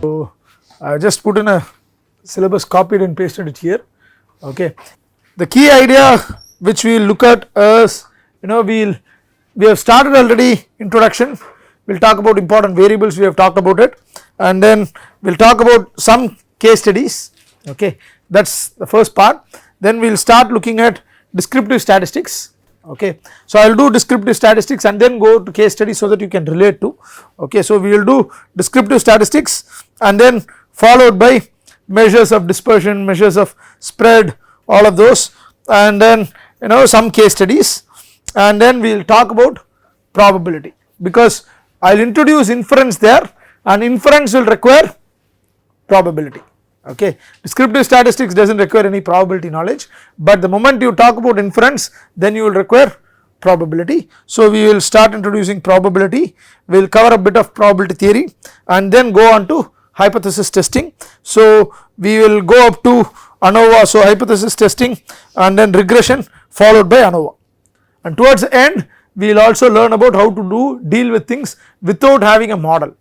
So, I just put in a syllabus, copied and pasted it here. Okay. The key idea which we will look at is, we have started already introduction, we will talk about important variables, we have talked about it, and then we will talk about some case studies. Okay. That is the first part. Then we will start looking at descriptive statistics. Okay. So, I will do descriptive statistics and then go to case study so that you can relate to. Okay. So, we will do descriptive statistics and then followed by measures of dispersion, measures of spread, all of those, and then some case studies, and then we will talk about probability, because I will introduce inference there and inference will require probability. Okay. Descriptive statistics does not require any probability knowledge, but the moment you talk about inference, then you will require probability. So, we will start introducing probability, we will cover a bit of probability theory and then go on to hypothesis testing. So, we will go up to ANOVA, so hypothesis testing and then regression followed by ANOVA, and towards the end we will also learn about how to deal with things without having a model,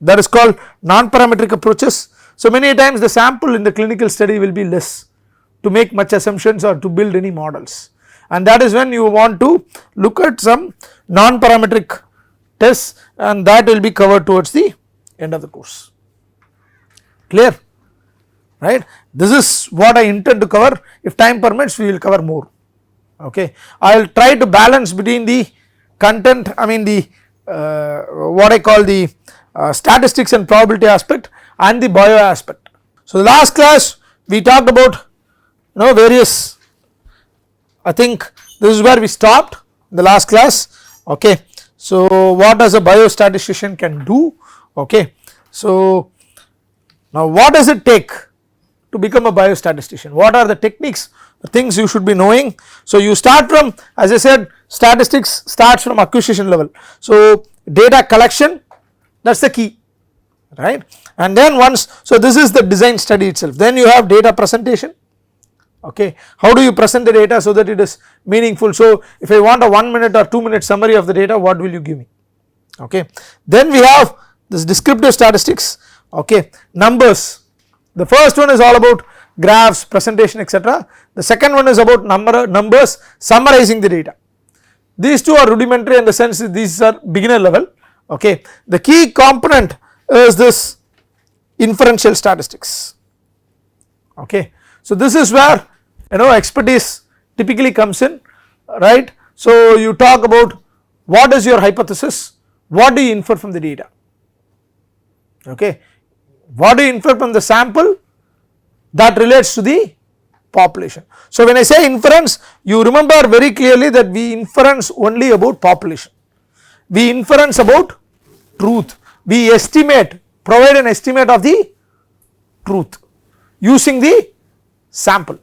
that is called non-parametric approaches. So, many times the sample in the clinical study will be less to make much assumptions or to build any models, and that is when you want to look at some non-parametric tests, and that will be covered towards the end of the course. Clear, right? This is what I intend to cover. If time permits, we will cover more. Okay. I will try to balance between the content, the what I call the statistics and probability aspect and the bio aspect. So, the last class we talked about various, I think this is where we stopped in the last class. Okay. So, what does a biostatistician can do? Okay. So, now what does it take to become a biostatistician? What are the techniques, the things you should be knowing? So, you start from, as I said, statistics starts from acquisition level. So, data collection, that is the key, right, and then once, so this is the design study itself. Then you have data presentation. Okay. How do you present the data so that it is meaningful? So, if I want a 1 minute or 2 minute summary of the data, what will you give me? Okay. Then we have this descriptive statistics. Okay. Numbers, the first one is all about graphs, presentation, etc. The second one is about numbers summarizing the data. These two are rudimentary in the sense that these are beginner level. Okay. The key component is this inferential statistics. Okay. So, this is where expertise typically comes in, right. So, you talk about what is your hypothesis, what do you infer from the data, okay. What do you infer from the sample that relates to the population. So, when I say inference, you remember very clearly that we inference only about population, we inference about truth, we estimate, provide an estimate of the truth using the sample.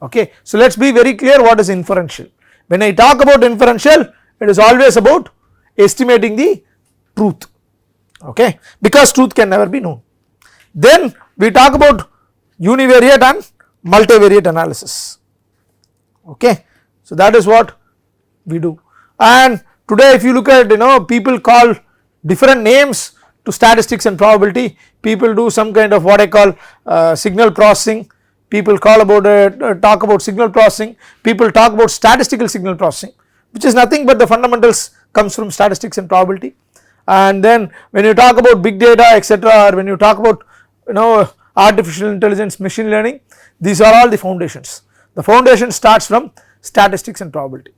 Okay. So, let us be very clear what is inferential. When I talk about inferential, it is always about estimating the truth, okay, because truth can never be known. Then we talk about univariate and multivariate analysis. Okay. So, that is what we do, and today if you look at people call different names to statistics and probability, people do some kind of what I call signal processing, people call about talk about signal processing, people talk about statistical signal processing, which is nothing but the fundamentals comes from statistics and probability. And then when you talk about big data, etc., or when you talk about artificial intelligence, machine learning, these are all the foundations. The foundation starts from statistics and probability,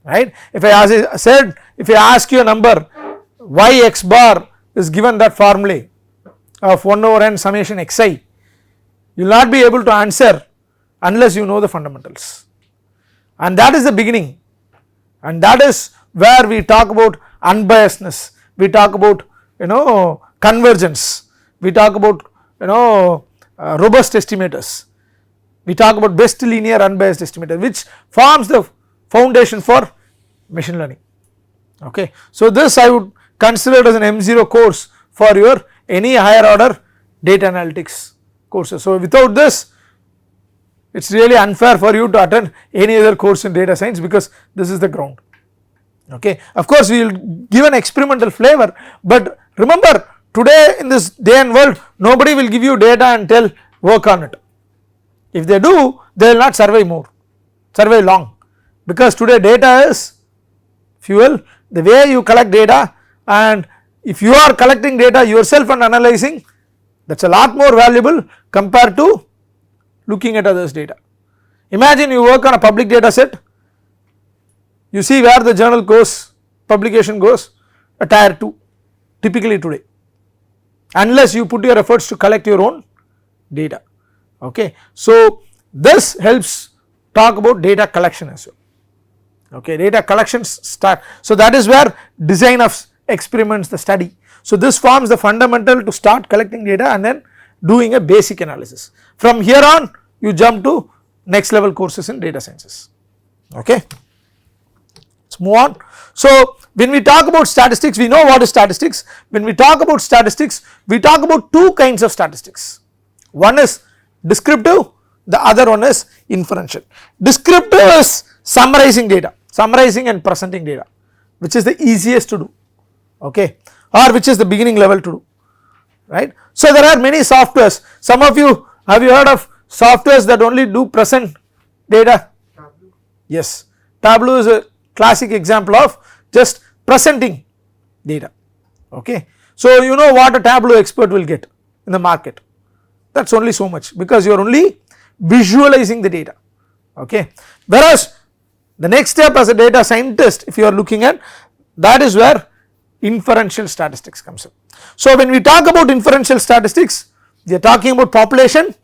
right. If I said, if I ask you a number, y x bar is given that formulae of 1 over n summation xi, you will not be able to answer unless you know the fundamentals, and that is the beginning, and that is where we talk about unbiasedness, we talk about convergence, we talk about robust estimators, we talk about best linear unbiased estimator, which forms the foundation for machine learning. Okay. So, this I would consider it as an M0 course for your any higher order data analytics courses. So, without this it is really unfair for you to attend any other course in data science, because this is the ground. Okay. Of course, we will give an experimental flavor, but remember today in this day and world nobody will give you data and tell work on it. If they do, they will not survive long, because today data is fuel. The way you collect data, and if you are collecting data yourself and analyzing, that is a lot more valuable compared to looking at others data. Imagine you work on a public data set, you see where the journal goes, publication goes, a tier 2 typically today, unless you put your efforts to collect your own data. Okay. So, this helps talk about data collection as well. Okay, data collections start. So, that is where design of experiments, the study. So, this forms the fundamental to start collecting data and then doing a basic analysis. From here on you jump to next level courses in data sciences. Okay. Let us move on. So, when we talk about statistics, we know what is statistics. When we talk about statistics, we talk about two kinds of statistics. One is descriptive, the other one is inferential. Descriptive is summarizing data, summarizing and presenting data, which is the easiest to do, okay, or which is the beginning level to do, right. So, there are many softwares. Some of you, have you heard of softwares that only do present data? Tableau. Yes, Tableau is a classic example of just presenting data, okay. So, you know what a Tableau expert will get in the market, that is only so much, because you are only visualizing the data, okay. Whereas the next step as a data scientist, if you are looking at, that is where inferential statistics comes in. So, when we talk about inferential statistics, we are talking about population,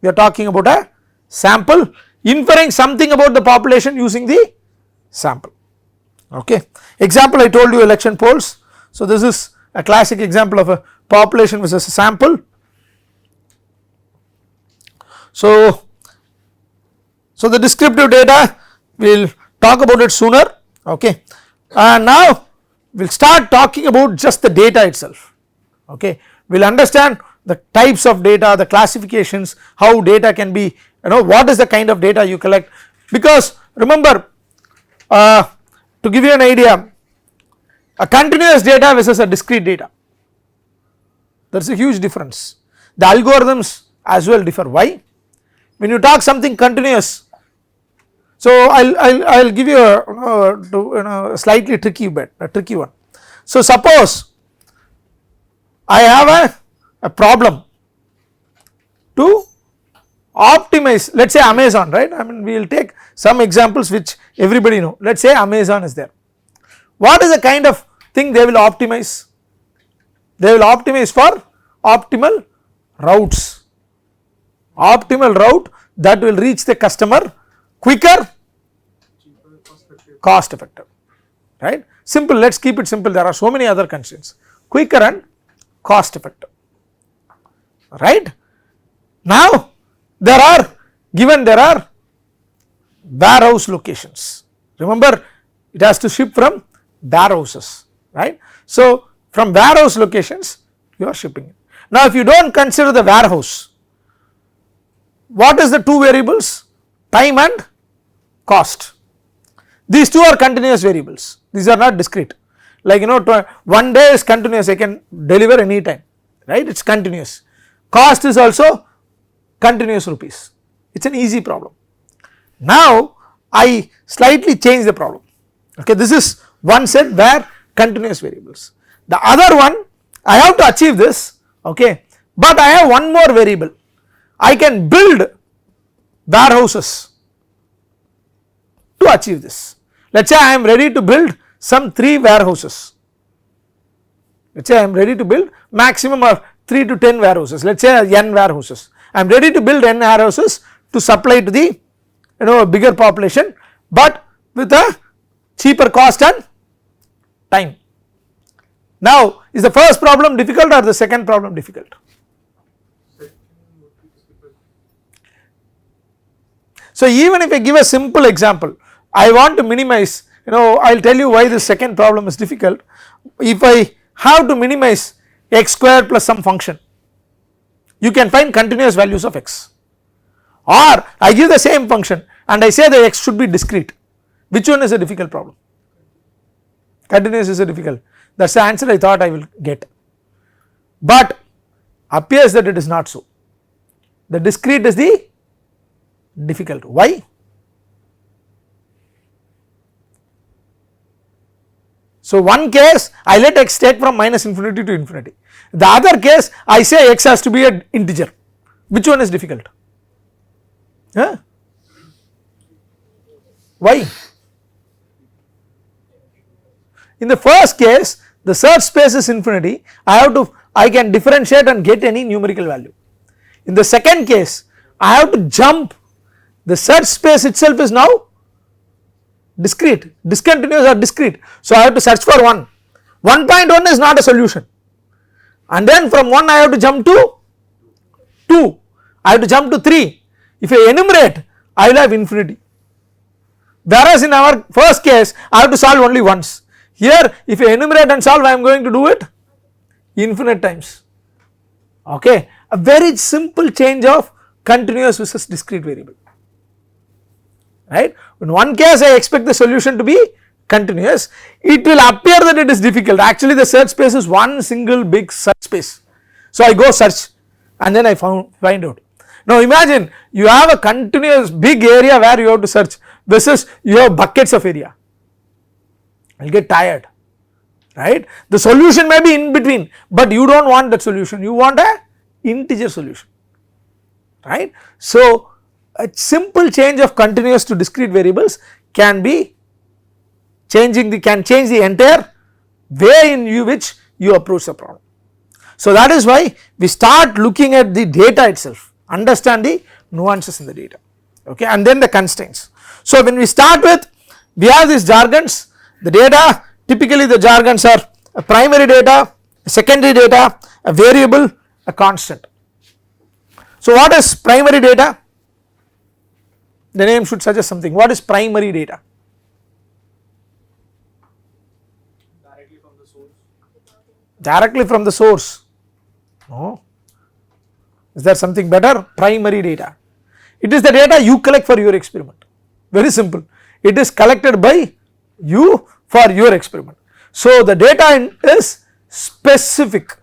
we are talking about a sample, inferring something about the population using the sample, okay. Example, I told you election polls. So, this is a classic example of a population versus a sample. So, the descriptive data we will talk about it sooner, okay. And now we will start talking about just the data itself, okay. We will understand the types of data, the classifications, how data can be, what is the kind of data you collect, because remember, to give you an idea, a continuous data versus a discrete data, there is a huge difference. The algorithms as well differ. Why? When you talk something continuous, so I will give you a slightly tricky one. So, suppose I have a problem to optimize, let us say Amazon, right. I mean, we will take some examples which everybody know. Let us say Amazon is there. What is the kind of thing they will optimize? They will optimize for optimal routes, optimal route that will reach the customer quicker, cost effective, right. Simple, let us keep it simple, there are so many other constraints, quicker and cost effective, right. Now, there are warehouse locations, remember it has to ship from warehouses, right. So, from warehouse locations you are shipping it. Now, if you do not consider the warehouse, what is the two variables? Time and cost. These two are continuous variables, these are not discrete, like 1 day is continuous, I can deliver any time, right, it is continuous. Cost is also continuous rupees, it is an easy problem. Now, I slightly change the problem, okay. This is one set where continuous variables, the other one I have to achieve this, okay, but I have one more variable, I can build warehouses to achieve this. Let us say I am ready to build some 3 warehouses, let us say I am ready to build maximum of 3 to 10 warehouses, let us say n warehouses, I am ready to build n warehouses to supply to the a bigger population, but with a cheaper cost and time. Now, is the first problem difficult or the second problem difficult? So, even if I give a simple example, I want to minimize, I will tell you why the second problem is difficult. If I have to minimize x square plus some function, you can find continuous values of x, or I give the same function and I say the x should be discrete. Which one is a difficult problem? Continuous is a difficult, that is the answer I thought I will get. but appears that it is not so. The discrete is the difficult. Why? So one case I let x take from minus infinity to infinity, the other case I say x has to be an integer. Which one is difficult? Huh? Why? In the first case the search space is infinity, I can differentiate and get any numerical value. In the second case I have to jump, the search space itself is now discrete, discontinuous or discrete. So I have to search for 1, 1.1 is not a solution, and then from 1 I have to jump to 2, I have to jump to 3. If I enumerate I will have infinity, whereas in our first case I have to solve only once. Here if I enumerate and solve I am going to do it infinite times. Okay, a very simple change of continuous versus discrete variable, right. In one case I expect the solution to be continuous, it will appear that it is difficult, actually the search space is one single big search space. So I go search and then I find out. Now imagine you have a continuous big area where you have to search versus you have buckets of area, you will get tired, right. The solution may be in between, but you do not want that solution, you want a integer solution, right. So a simple change of continuous to discrete variables can be change the entire way in which you approach the problem. So that is why we start looking at the data itself, understand the nuances in the data, okay, and then the constraints. So when we start with, we have these jargons, the data, typically the jargons are a primary data, a secondary data, a variable, a constant. So what is primary data? The name should suggest something. What is primary data? Directly from the source. Directly from the source. No. Is there something better? Primary data. It is the data you collect for your experiment. Very simple. It is collected by you for your experiment. So the data is specific.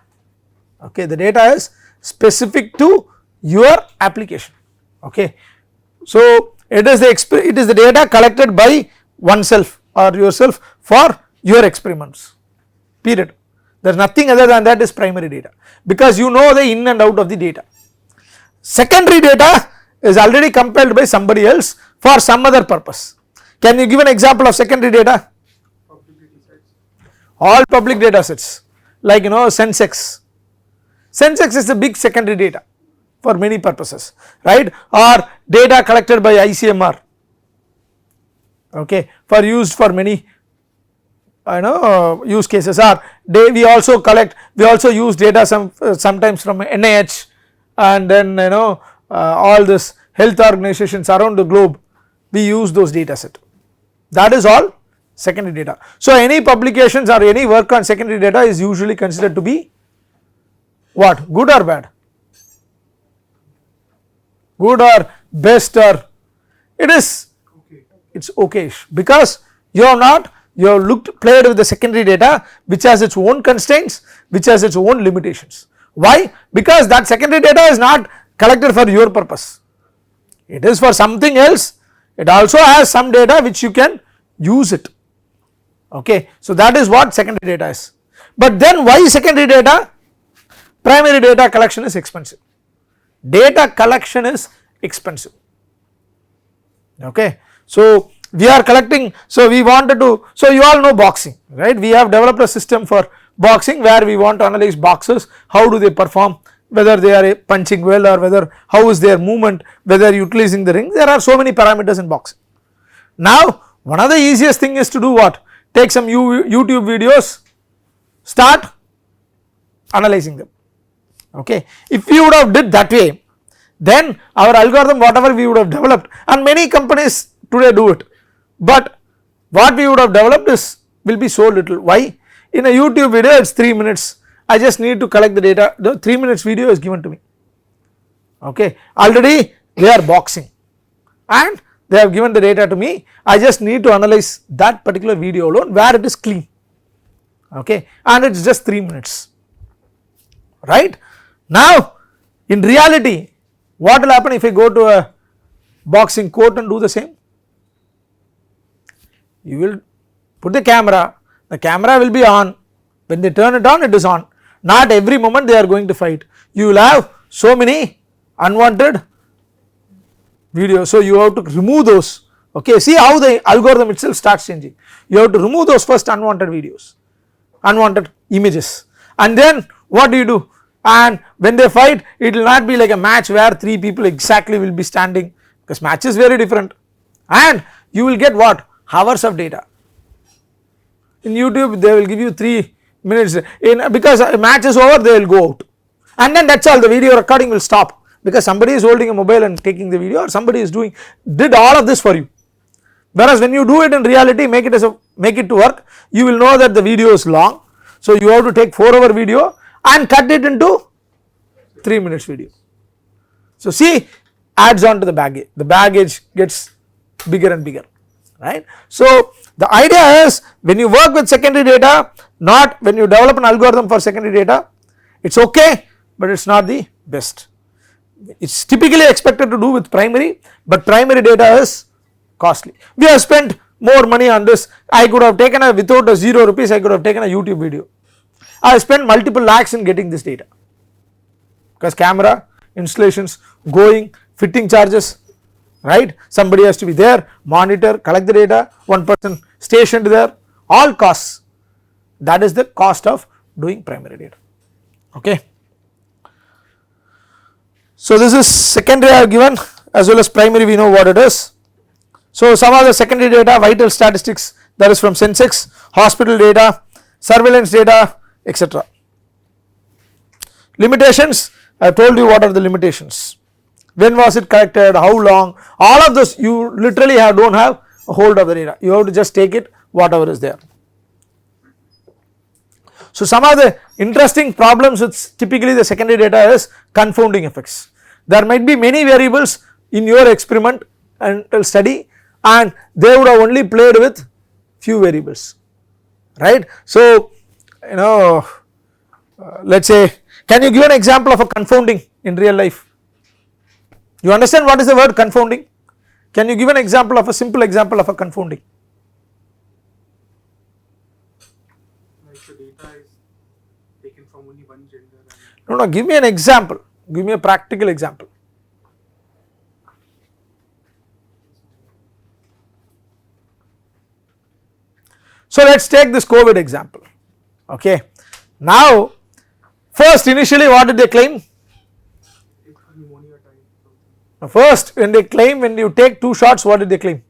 Okay, the data is specific to your application. Okay. So it is the data collected by oneself or yourself for your experiments, period. There is nothing other than that is primary data, because you know the in and out of the data. Secondary data is already compiled by somebody else for some other purpose. Can you give an example of secondary data? Public data sets. All public data sets, like Sensex. Sensex is a big secondary data for many purposes, right, or data collected by ICMR, okay, for used for many use cases, or we also use data sometimes from NIH, and then all this health organizations around the globe, we use those data set. That is all secondary data. So any publications or any work on secondary data is usually considered to be what, good or bad? Good or best, or it is, it's okayish, because you have played with the secondary data which has its own constraints, which has its own limitations. Why? Because that secondary data is not collected for your purpose, it is for something else. It also has some data which you can use it, okay. So that is what secondary data is. But then why secondary data? Primary data collection is expensive. Data collection is expensive, okay. So we are collecting, so we wanted to, so you all know boxing, right. We have developed a system for boxing where we want to analyze boxers, how do they perform, whether they are punching well or whether how is their movement, whether utilizing the ring. There are so many parameters in boxing. Now one of the easiest thing is to do what? Take some YouTube videos, start analyzing them, okay. If we would have did that way, then our algorithm whatever we would have developed, and many companies today do it, but what we would have developed will be so little. Why? In a YouTube video it is 3 minutes, I just need to collect the data, the 3 minutes video is given to me, okay. Already they are boxing and they have given the data to me, I just need to analyze that particular video alone where it is clean, okay, and it is just 3 minutes. right. Now in reality what will happen if I go to a boxing court and do the same? You will put the camera will be on, when they turn it on it is on, not every moment they are going to fight. You will have so many unwanted videos, so you have to remove those. Okay, see how the algorithm itself starts changing. You have to remove those first unwanted videos, unwanted images, and then what do? And when they fight it will not be like a match where 3 people exactly will be standing, because match is very different, and you will get what? Hours of data. In YouTube they will give you 3 minutes, because a match is over they will go out, and then that is all, the video recording will stop, because somebody is holding a mobile and taking the video, or somebody is did all of this for you. Whereas when you do it in reality, make it to work, you will know that the video is long, so you have to take 4-hour video and cut it into 3 minutes video. So see, adds on to the baggage gets bigger and bigger, right. So the idea is, when you work with secondary data, not when you develop an algorithm for secondary data, it is okay, but it is not the best. It is typically expected to do with primary, but primary data is costly. We have spent more money on this. I could have taken without a 0 rupees, I could have taken a YouTube video. I spent multiple lakhs in getting this data, because camera, installations, going, fitting charges, right, somebody has to be there, monitor, collect the data, one person stationed there, all costs. That is the cost of doing primary data. Okay. So this is secondary I have given, as well as primary we know what it is. So some of the secondary data, vital statistics, that is from Sensex, hospital data, surveillance data, etc. Limitations, I have told you what are the limitations. When was it collected, how long, all of this you literally don't have a hold of the data, you have to just take it whatever is there. So some of the interesting problems with typically the secondary data is confounding effects. There might be many variables in your experiment and study, and they would have only played with few variables, right. So let us say, can you give an example of a confounding in real life? You understand what is the word confounding? Can you give an example of a simple example of a confounding? Like the data is taken from only one gender. No, give me an example, give me a practical example. So let us take this COVID example, okay. Now first initially what did they claim? Pneumonia type. First when they claim, when you take 2 shots, what did they claim?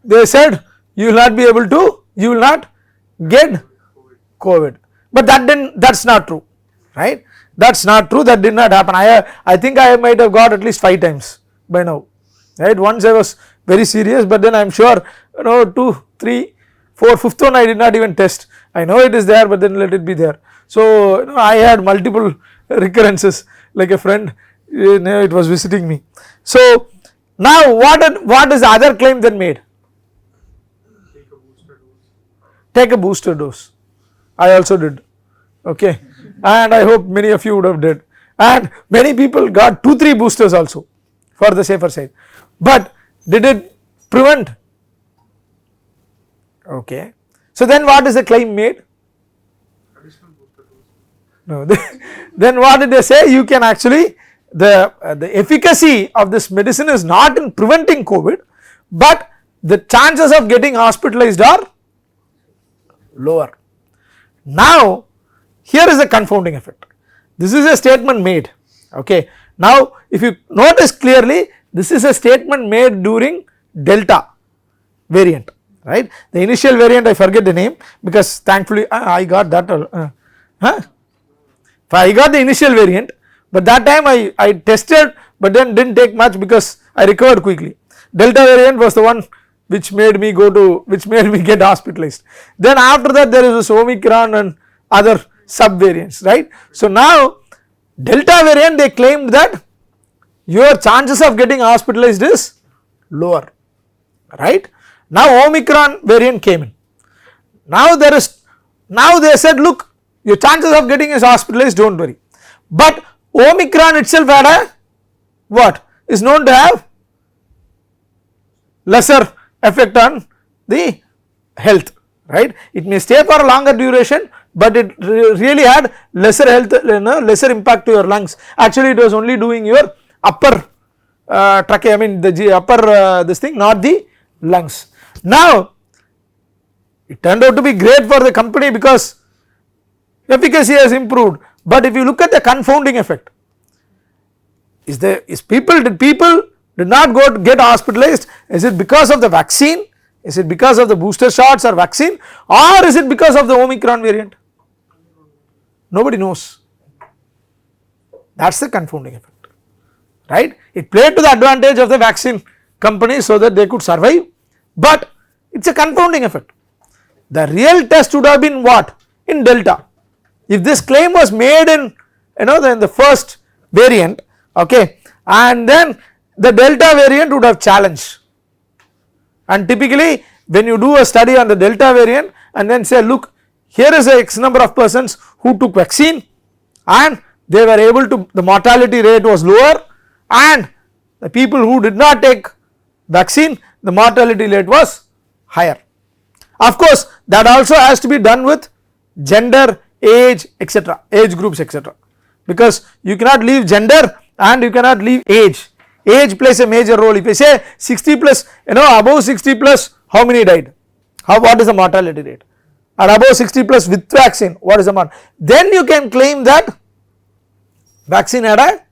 They said you will not be able to, you will not get COVID, but that is not true, right, that is not true, that did not happen. I think I might have got at least 5 times by now, right. Once I was very serious, but then I am sure 2, 3, 4, 5th one I did not even test. I know it is there, but then let it be there. So I had multiple recurrences, like a friend, it was visiting me. So now what is the other claim then made? Take a booster dose. Take a booster dose. I also did, okay, and I hope many of you would have did, and many people got 2-3 boosters also for the safer side, but did it prevent? Okay. So then what is the claim made? Additional booster dose. No, then what did they say? You can actually, the efficacy of this medicine is not in preventing COVID, but the chances of getting hospitalized are lower. Now here is the confounding effect. This is a statement made, okay. Now if you notice clearly, this is a statement made during Delta variant, right. The initial variant I forget the name, because thankfully I got that, I got the initial variant, but that time I tested, but then did not take much because I recovered quickly. Delta variant was the one which made me get hospitalized. Then after that there is this Omicron and other sub variants, right. So now Delta variant, they claimed that your chances of getting hospitalized is lower, right. Now Omicron variant came in. Now they said, look, your chances of getting is hospitalized, don't worry. But Omicron itself had a what is known to have lesser effect on the health, right. It may stay for a longer duration, but it really had lesser health, lesser impact to your lungs. Actually it was only doing your upper trachea, I mean the upper this thing, not the lungs. Now it turned out to be great for the company because efficacy has improved, but if you look at the confounding effect, did people did not go to get hospitalized, is it because of the vaccine, is it because of the booster shots or vaccine, or is it because of the Omicron variant? Nobody knows. That is the confounding effect, right. It played to the advantage of the vaccine companies so that they could survive, but it is a confounding effect. The real test would have been what? In Delta. If this claim was made in in the first variant, okay, and then the Delta variant would have challenged. And typically when you do a study on the Delta variant and then say, look, here is a X number of persons who took vaccine and they were able to, the mortality rate was lower, and the people who did not take vaccine, the mortality rate was higher. Of course that also has to be done with gender, age, etc., age groups, etc., because you cannot leave gender and you cannot leave age. Age plays a major role. If you say 60 plus, above 60 plus, how many died? What is the mortality rate? Or above 60 plus with vaccine, what is the mortality? Then you can claim that vaccine had a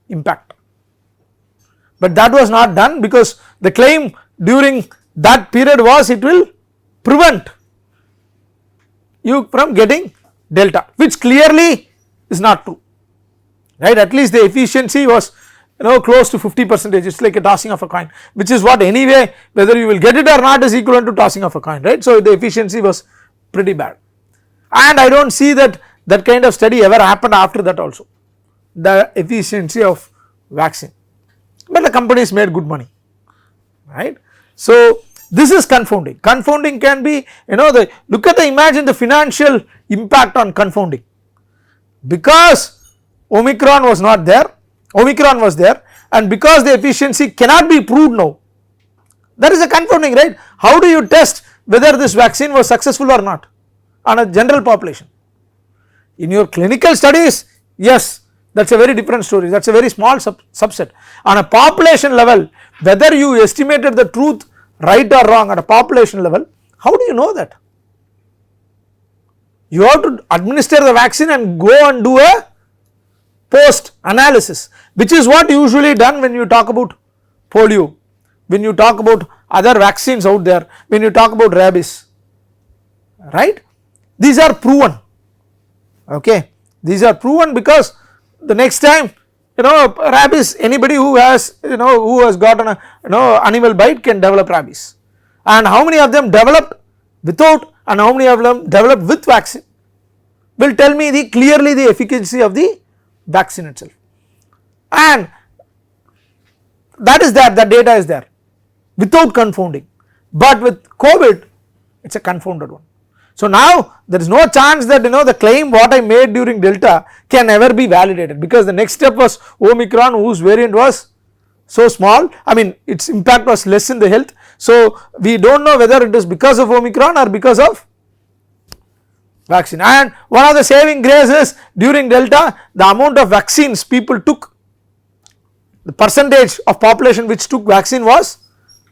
impact. But that was not done because the claim during that period was it will prevent you from getting Delta, which clearly is not true, right. At least the efficiency was close to 50%, it is like a tossing of a coin, which is what anyway whether you will get it or not is equivalent to tossing of a coin, right. So the efficiency was pretty bad, and I do not see that that kind of study ever happened after that also, the efficiency of vaccine, but the companies made good money, right. So this is confounding. Confounding can be, look at imagine the financial impact on confounding, because Omicron was not there, Omicron was there, and because the efficiency cannot be proved now, that is a confounding, right. How do you test whether this vaccine was successful or not on a general population? In your clinical studies, yes, that is a very different story, that is a very small subset. On a population level, whether you estimated the truth right or wrong at a population level, how do you know that? You have to administer the vaccine and go and do a post analysis, which is what usually done when you talk about polio, when you talk about other vaccines out there, when you talk about rabies, right. These are proven, okay, these are proven because the next time rabies, anybody who has who has gotten a animal bite can develop rabies, and how many of them developed without and how many of them developed with vaccine will tell me clearly the efficacy of the vaccine itself, and that is there, that data is there without confounding, but with COVID it is a confounded one. So now there is no chance that the claim what I made during Delta can ever be validated, because the next step was Omicron, whose variant was so small, I mean its impact was less in the health. So we do not know whether it is because of Omicron or because of vaccine. And one of the saving graces during Delta, the amount of vaccines people took, the percentage of population which took vaccine was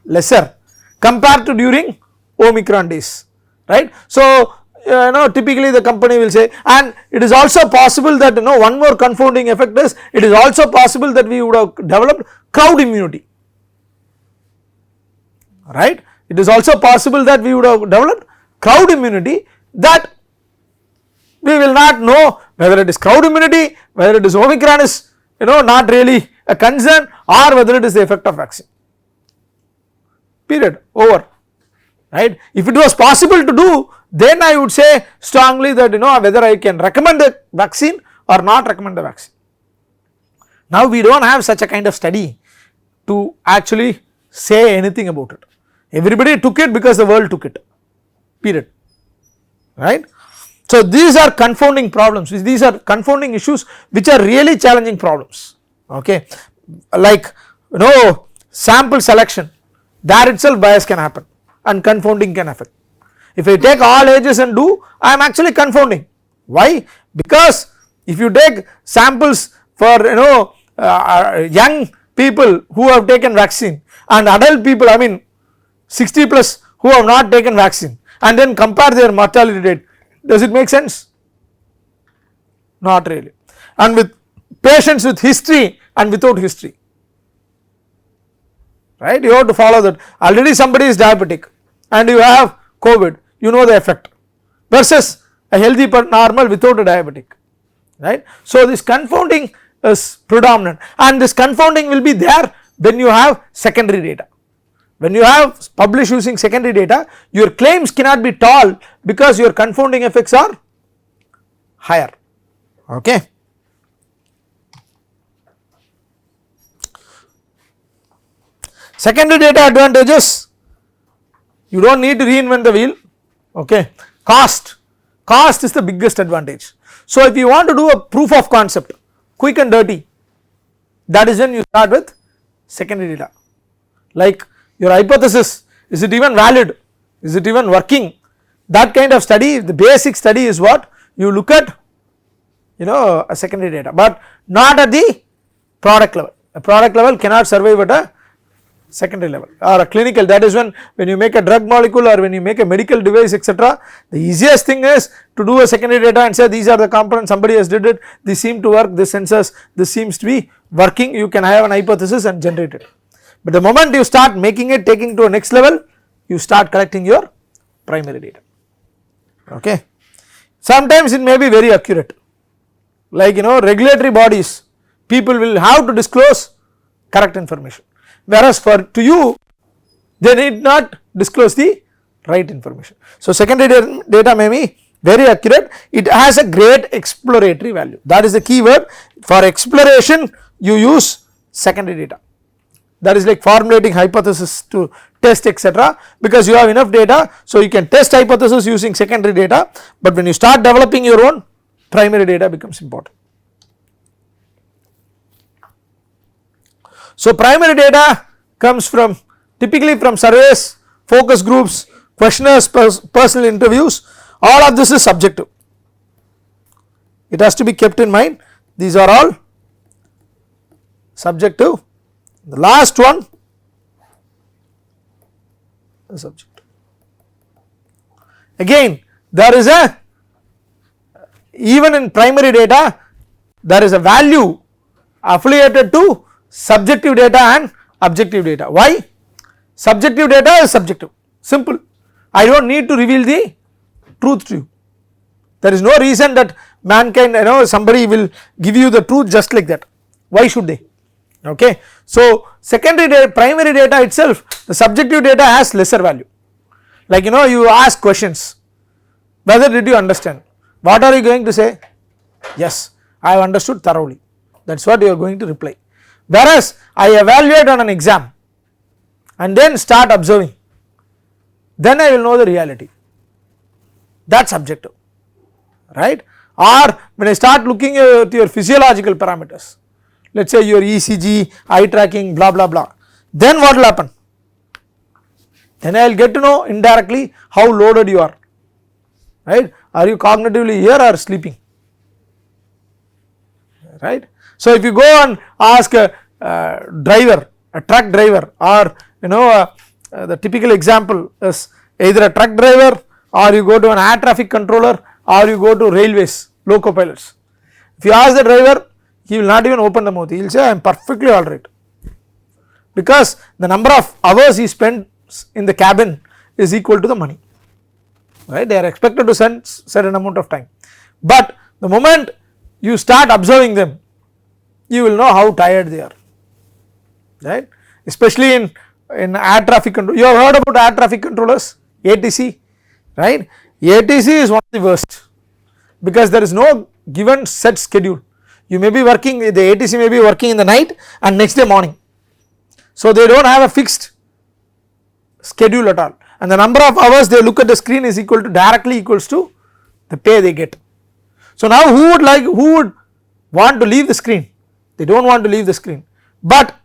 lesser compared to during Omicron days, right. So typically the company will say, and it is also possible that one more confounding effect is, it is also possible that we would have developed crowd immunity, right. It is also possible that we would have developed crowd immunity, that we will not know whether it is crowd immunity, whether it is Omicron is not really a concern, or whether it is the effect of vaccine, period, over, right. If it was possible to do, then I would say strongly that whether I can recommend the vaccine or not recommend the vaccine. Now we do not have such a kind of study to actually say anything about it. Everybody took it because the world took it, period, right. So these are confounding problems, these are confounding issues which are really challenging problems, okay. Like sample selection, there itself bias can happen and confounding can affect. If I take all ages and do, I am actually confounding. Why? Because if you take samples for young people who have taken vaccine and adult people, I mean 60 plus who have not taken vaccine, and then compare their mortality rate, does it make sense? Not really. And with patients with history and without history, right, you have to follow that. Already somebody is diabetic and you have COVID, you know the effect, versus a healthy normal without a diabetic, right. So this confounding is predominant, and this confounding will be there when you have secondary data. When you have published using secondary data, your claims cannot be tall because your confounding effects are higher, okay. Secondary data advantages, you do not need to reinvent the wheel, okay. Cost is the biggest advantage. So if you want to do a proof of concept quick and dirty, that is when you start with secondary data, like your hypothesis, is it even valid, is it even working, that kind of study. The basic study is what you look at a secondary data, but not at the product level. A product level cannot survive at a secondary level or a clinical. That is when you make a drug molecule or when you make a medical device, etc., the easiest thing is to do a secondary data and say these are the components, somebody has did it, these seem to work, this sensors, this seems to be working, you can have an hypothesis and generate it. But the moment you start making it, taking to a next level, you start collecting your primary data, okay. Sometimes it may be very accurate, like regulatory bodies, people will have to disclose correct information, whereas to you they need not disclose the right information. So secondary data may be very accurate, it has a great exploratory value, that is the key word. For exploration you use secondary data, that is like formulating hypothesis to test, etc., because you have enough data, so you can test hypothesis using secondary data, but when you start developing your own, primary data becomes important. So primary data comes from typically from surveys, focus groups, questionnaires, personal interviews, all of this is subjective, it has to be kept in mind, these are all subjective. The last one is subjective. Again there is even in primary data there is a value affiliated to subjective data and objective data. Why? Subjective data is subjective, simple, I do not need to reveal the truth to you, there is no reason that mankind somebody will give you the truth just like that, why should they, okay. So secondary data, primary data itself, the subjective data has lesser value, like you ask questions, whether did you understand, what are you going to say, yes I have understood thoroughly, that is what you are going to reply. Whereas I evaluate on an exam and then start observing, then I will know the reality, that is subjective, right. Or when I start looking at your physiological parameters, let us say your ECG, eye tracking, blah blah blah, then what will happen, then I will get to know indirectly how loaded you are, right, are you cognitively here or sleeping, right. So if you go and ask a driver, a truck driver, or the typical example is either a truck driver or you go to an air traffic controller or you go to railways, loco pilots, if you ask the driver, he will not even open the mouth, he will say I am perfectly alright, because the number of hours he spends in the cabin is equal to the money, right, they are expected to spend certain amount of time, but the moment you start observing them, you will know how tired they are, right, especially in air traffic control. You have heard about air traffic controllers, ATC, right, ATC is one of the worst, because there is no given set schedule, you may be working, the ATC may be working in the night and next day morning, so they do not have a fixed schedule at all, and the number of hours they look at the screen is directly equals to the pay they get. So now who would want to leave the screen? They do not want to leave the screen, but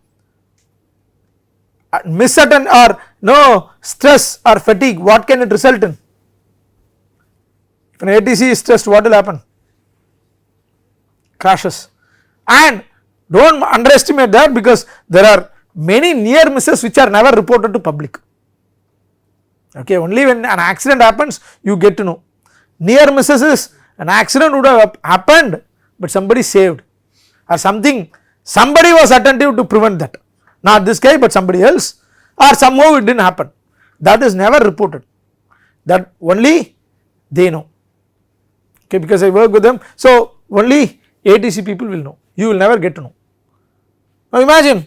misattend or no stress or fatigue, what can it result in? If an ATC is stressed, what will happen? Crashes. And do not underestimate that, because there are many near misses which are never reported to public. Okay, only when an accident happens you get to know. Near misses is an accident would have happened but somebody saved, or somebody was attentive to prevent that, not this guy but somebody else, or somehow it did not happen. That is never reported, that only they know. Okay, because I work with them, so only ATC people will know, you will never get to know. Now imagine,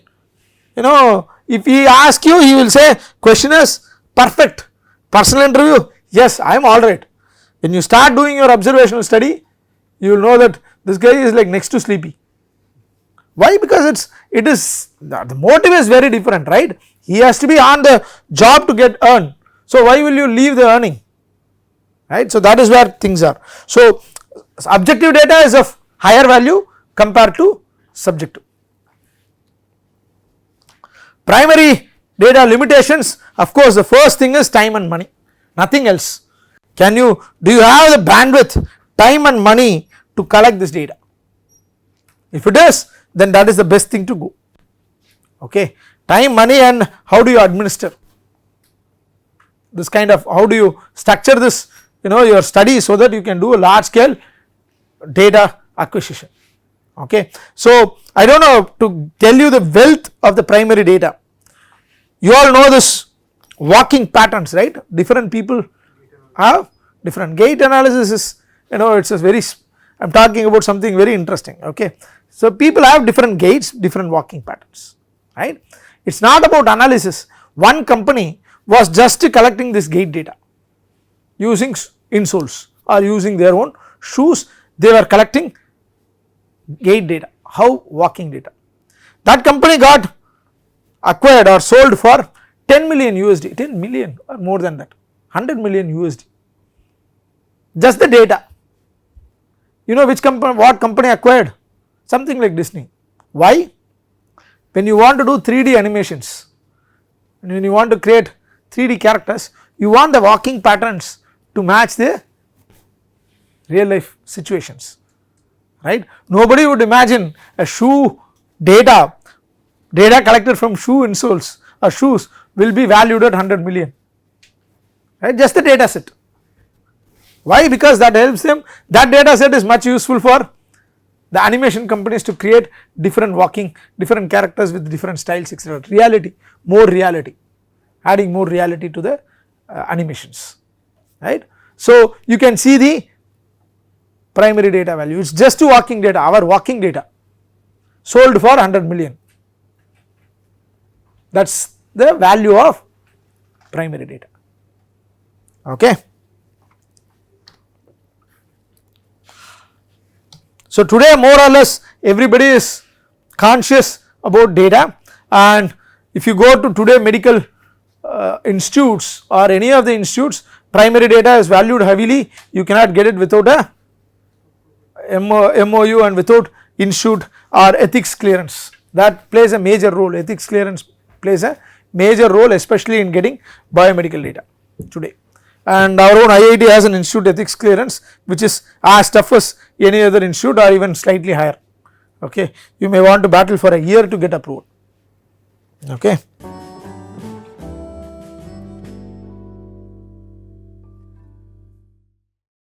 if he ask you, he will say questionnaires perfect, personal interview, yes I am alright. When you start doing your observational study, you will know that this guy is like next to sleepy. Why? Because it is the motive is very different, right? He has to be on the job to get earned. So why will you leave the earning, right? So that is where things are. So objective data is of higher value compared to subjective. Primary data limitations, of course the first thing is time and money, nothing else. Do you have the bandwidth, time and money to collect this data? If it is, then that is the best thing to go. Okay, time, money, and how do you administer this kind of, how do you structure this, your study so that you can do a large scale data acquisition. Okay, so I do not know to tell you the wealth of the primary data. You all know this walking patterns, right? Different people have different gait analysis is, it's a very, I am talking about something very interesting. Okay, so people have different gaits, different walking patterns, right? It is not about analysis. One company was just collecting this gait data using insoles or using their own shoes, they were collecting gait data, how walking data. That company got acquired or sold for 10 million USD, 10 million or more than that, 100 million USD, just the data. You know which company, what company acquired? Something like Disney. Why? When you want to do 3D animations, when you want to create 3D characters, you want the walking patterns to match the real life situations, right? Nobody would imagine a shoe data collected from shoe insoles or shoes will be valued at 100 million, right? Just the data set. Why? Because that helps them, that data set is much useful for the animation companies to create different walking, different characters with different styles, etc. Reality, more reality, adding more reality to the animations, right. So you can see the primary data value, it is just walking data, our walking data sold for 100 million, that is the value of primary data. Okay. So today more or less everybody is conscious about data, and if you go to today medical institutes or any of the institutes, primary data is valued heavily, you cannot get it without a MOU and without institute or ethics clearance, that plays a major role, ethics clearance plays a major role especially in getting biomedical data today. And our own IIT has an institute ethics clearance which is as tough as any other institute or even slightly higher. Okay, you may want to battle for a year to get approval. Okay.